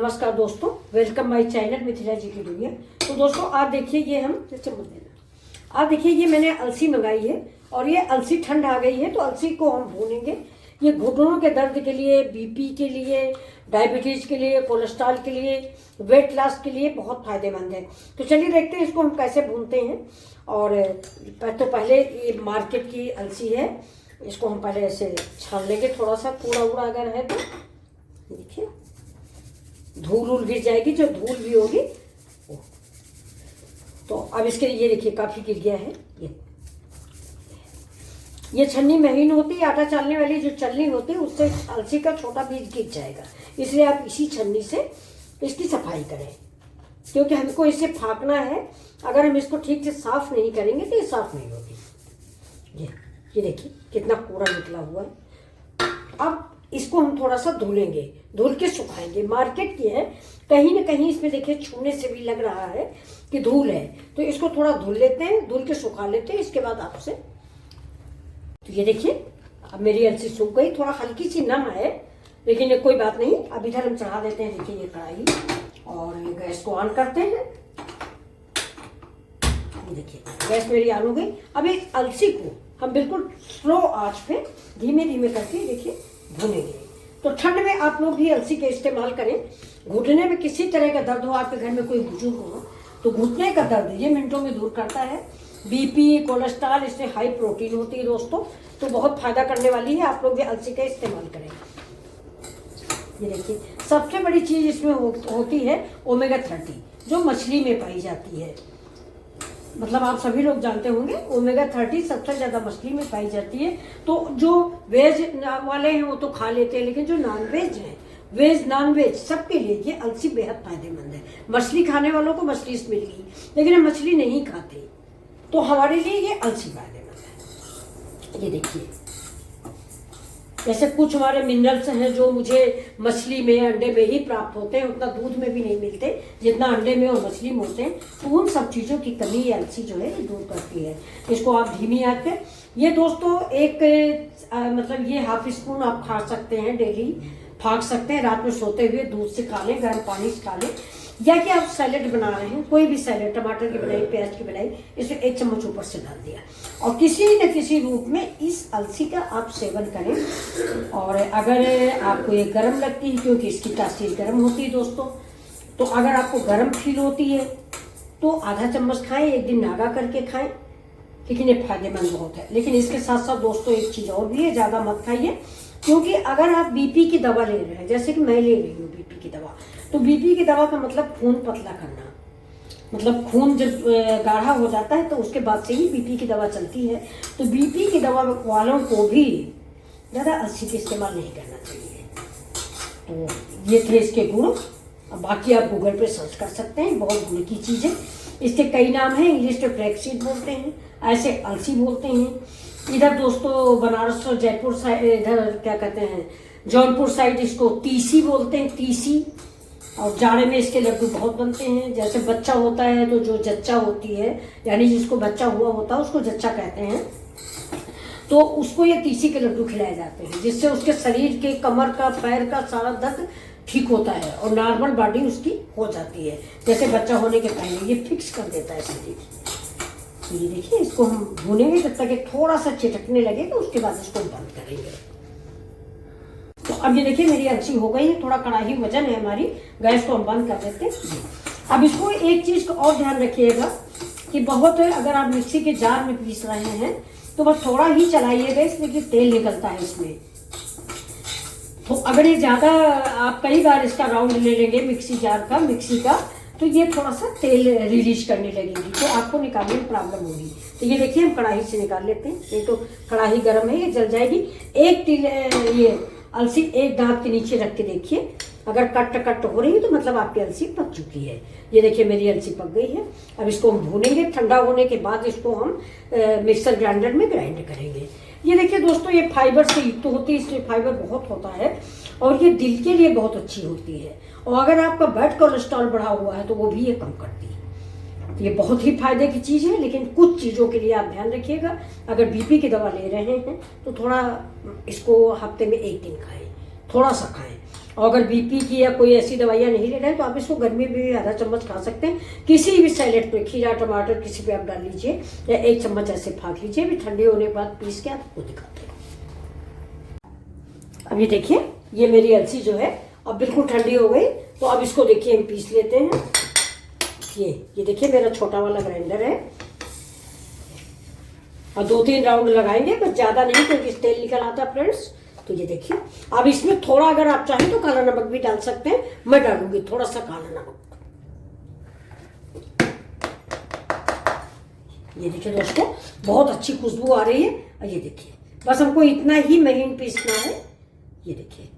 नमस्कार दोस्तों, welcome my channel Mithila जी की दुनिया। तो दोस्तों आज देखिए ये हम चम्मच देना। आज देखिए ये मैंने अलसी मंगाई है और ये अलसी ठंड आ गई है तो अलसी को हम भूनेंगे। ये घुटनों के दर्द के लिए, बीपी के लिए, डायबिटीज के लिए, कोलेस्ट्रॉल के लिए, वेट लॉस के लिए बहुत फायदेमंद है। तो चलिए देखते हैं इसको हम कैसे भूनते हैं। और तो पहले ये मार्केट की अलसी है, इसको हम पहले ऐसे छान लेंगे। थोड़ा सा कूड़ा उड़ा अगर है तो देखिए धूल उल गिर जाएगी, जो धूल भी होगी। तो अब इसके ये देखिए काफी गिर गया है। ये छन्नी महीन होती है, आटा चालने वाली जो छन्नी होती है उससे अलसी का छोटा बीज गिर जाएगा। इसलिए आप इसी छन्नी से इसकी सफाई करें, क्योंकि हमको इसे फाँकना है। अगर हम इसको ठीक से साफ नहीं करेंगे तो ये साफ नहीं होगी। ये देखिए कितना कूड़ा निकला हुआ है। अब इसको हम थोड़ा सा धुलेंगे, धुल के सुखाएंगे। मार्केट की है, कहीं ना कहीं इसमें देखिए छूने से भी लग रहा है कि धूल है, तो इसको थोड़ा धुल लेते हैं, धुल के सुखा लेते हैं। इसके बाद आपसे तो ये देखिए अब मेरी अलसी सूख गई। थोड़ा हल्की सी नम है लेकिन ये कोई बात नहीं। अब इधर हम चढ़ा देते हैं, देखिए ये कढ़ाई, और ये गैस को ऑन करते हैं। ये देखिए गैस मेरी ऑन हो गई। अब इस अलसी को हम बिल्कुल स्लो आंच पे धीमे धीमे करके देखिए भूनेंगे। तो ठंड में आप लोग भी अलसी का इस्तेमाल करें। घुटने में किसी तरह का दर्द हो, आपके घर में कोई बुजुर्ग हो तो घुटने का दर्द ये मिनटों में दूर करता है। बीपी, कोलेस्ट्रॉल, इसमें हाई प्रोटीन होती है दोस्तों, तो बहुत फायदा करने वाली है। आप लोग भी अलसी का इस्तेमाल करें। ये देखिए सबसे बड़ी चीज इसमें होती है ओमेगा 30, जो मछली में पाई जाती है। मतलब आप सभी लोग जानते होंगे ओमेगा 30 सबसे ज्यादा मछली में पाई जाती है। तो जो वेज वाले हैं वो तो खा लेते हैं, लेकिन जो नॉन वेज है, वेज नॉन वेज सबके लिए ये अलसी बेहद फायदेमंद है। मछली खाने वालों को मछली मिल गई, लेकिन हम मछली नहीं खाते, तो हमारे लिए ये अलसी फायदेमंद है। ये देखिए जैसे कुछ हमारे मिनरल्स हैं जो मुझे मछली में, अंडे में ही प्राप्त होते हैं, उतना दूध में भी नहीं मिलते जितना अंडे में और मछली में होते हैं। तो उन सब चीज़ों की कमी ये अलसी जो है दूर करती है। इसको आप धीमी आंच पे, ये दोस्तों एक मतलब ये हाफ स्पून आप खा सकते हैं, डेली फाँक सकते हैं। रात में सोते हुए दूध से खा लें, गर्म पानी से खा लें। या कि आप सैलेड बना रहे हैं, कोई भी सैलेड, टमाटर की बनाई, प्याज की बनाई, इसमें 1 चम्मच ऊपर से डाल दिया और किसी न किसी रूप में इस अलसी का आप सेवन करें। और अगर आपको ये गर्म लगती है, क्योंकि इसकी तासीर गर्म होती है दोस्तों, तो अगर आपको गर्म फील होती है तो आधा चम्मच खाएं, एक दिन नागा करके खाएं। लेकिन ये फायदेमंद बहुत है। लेकिन इसके साथ साथ दोस्तों एक चीज़ और भी है, ज़्यादा मत खाइए, क्योंकि अगर आप बीपी की दवा ले रहे हैं, जैसे कि मैं ले रही हूँ बीपी की दवा, तो बीपी की दवा का मतलब खून पतला करना, मतलब खून जब गाढ़ा हो जाता है तो उसके बाद से ही बीपी की दवा चलती है। तो बीपी की दवा वालों को भी ज़्यादा अलसी का इस्तेमाल नहीं करना चाहिए। तो ये थे इसके गुण। अब बाकी आप गूगल पे सर्च कर सकते हैं, बहुत गुण की चीज़ है। इसके कई नाम हैं, इंग्लिश में फ्लैक्सीड बोलते हैं, ऐसे अलसी बोलते हैं। इधर दोस्तों बनारस और जयपुर साइड, इधर क्या कहते हैं जौनपुर साइड, इसको तीसी बोलते हैं, तीसी। और जाड़े में इसके लड्डू बहुत बनते हैं। जैसे बच्चा होता है तो जो जच्चा होती है, यानी जिसको बच्चा हुआ होता है उसको जच्चा कहते हैं, तो उसको ये तीसी के लड्डू खिलाए जाते हैं, जिससे उसके शरीर के, कमर का, पैर का सारा दर्द ठीक होता है और नॉर्मल बॉडी उसकी हो जाती है, जैसे बच्चा होने के पहले। ये फिक्स कर देता है शरीर। तो ये देखिए इसको हम भूनेंगे जब तक थोड़ा सा चिटकने लगेगा, उसके बाद इसको बंद करेंगे। तो अब ये देखिए मेरी अलसी हो गई है, थोड़ा कड़ाही वजन है हमारी। गैस को हम बंद कर देते हैं। अब इसको एक चीज़ का और ध्यान रखिएगा कि बहुत अगर आप मिक्सी के जार में पीस रहे हैं तो बस थोड़ा ही चलाइएगा, इसलिए कि तेल निकलता है इसमें। तो अगर ये ज़्यादा आप कई बार इसका राउंड ले लेंगे मिक्सी जार का, मिक्सी का, तो ये थोड़ा सा तेल रिलीज करने लगेगी, तो आपको निकालने में प्रॉब्लम होगी। तो ये देखिए हम कढ़ाई से निकाल लेते हैं। ये तो कढ़ाई गर्म है, ये जल जाएगी। ये अलसी एक दांत के नीचे रख के देखिए, अगर कट हो रही है तो मतलब आपकी अलसी पक चुकी है। ये देखिए मेरी अलसी पक गई है। अब इसको हम भूनेंगे, ठंडा होने के बाद इसको हम मिक्सर ग्राइंडर में ग्राइंड करेंगे। ये देखिए दोस्तों ये फाइबर से युक्त होती है, इसमें फाइबर बहुत होता है और ये दिल के लिए बहुत अच्छी होती है। और अगर आपका बैड कोलेस्ट्रॉल बढ़ा हुआ है तो वो भी ये कम करती है। तो ये बहुत ही फायदे की चीज़ है। लेकिन कुछ चीज़ों के लिए आप ध्यान रखिएगा। अगर बीपी की दवा ले रहे हैं तो थोड़ा इसको हफ्ते में 1 दिन खाएं, थोड़ा सा खाएं। और अगर बीपी की या कोई ऐसी दवाइयाँ नहीं ले रहे हैं तो आप इसको गर्मी में भी आधा चम्मच खा सकते हैं। किसी भी सैलेड पे खीरा टमाटर किसी पे आप डाल लीजिए या 1 चम्मच ऐसे फाँक लीजिए। भी ठंडे होने के बाद पीस के आपको दिखाते हैं। अब ये देखिए, ये मेरी अलसी जो है अब बिल्कुल ठंडी हो गई। तो अब इसको देखिए हम पीस लेते हैं। ये देखिए मेरा छोटा वाला ग्राइंडर है और 2-3 राउंड लगाएंगे, बस ज़्यादा नहीं क्योंकि तेल निकल आता है फ्रेंड्स। तो ये देखिए, अब इसमें थोड़ा अगर आप चाहें तो काला नमक भी डाल सकते हैं। मैं डालूंगी थोड़ा सा काला नमक। ये देखिए दोस्तों, बहुत अच्छी खुशबू आ रही है। और ये देखिए, बस हमको इतना ही महीन पीसना है। ये देखिए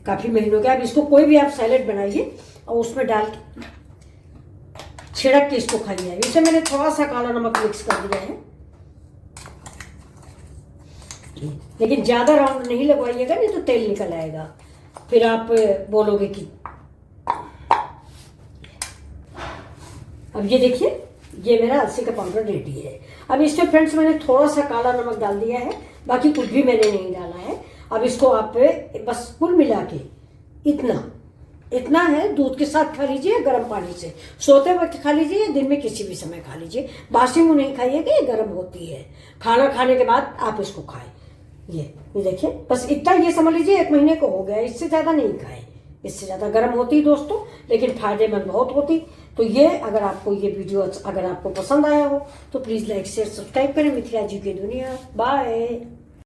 काफ़ी महीन हो गया। अब इसको कोई भी आप सैलेड बनाइए और उसमें डाल के छिड़क के इसको खाइए। इसे मैंने थोड़ा सा काला नमक मिक्स कर दिया है, लेकिन ज़्यादा राउंड नहीं लगवाइएगा, नहीं तो तेल निकल आएगा, फिर आप बोलोगे कि। अब ये देखिए, ये मेरा अलसी का पाउडर रेडी है। अब इसमें फ्रेंड्स मैंने थोड़ा सा काला नमक डाल दिया है, बाकी कुछ भी मैंने नहीं डाला है। अब इसको आप बस कुल मिला के इतना है, दूध के साथ खा लीजिए, गर्म पानी से सोते वक्त खा लीजिए, दिन में किसी भी समय खा लीजिए। बासी मुँह नहीं खाइएगा, ये गर्म होती है। खाना खाने के बाद आप इसको खाएं। ये देखिए, बस इतना ये समझ लीजिए 1 महीने को हो गया, इससे ज़्यादा नहीं खाएं। इससे ज़्यादा गर्म होती दोस्तों, लेकिन फ़ायदेमंद बहुत होती। तो ये अगर आपको ये वीडियो अगर आपको पसंद आया हो तो प्लीज़ लाइक शेयर सब्सक्राइब करें। मिथिला जी की दुनिया। बाय।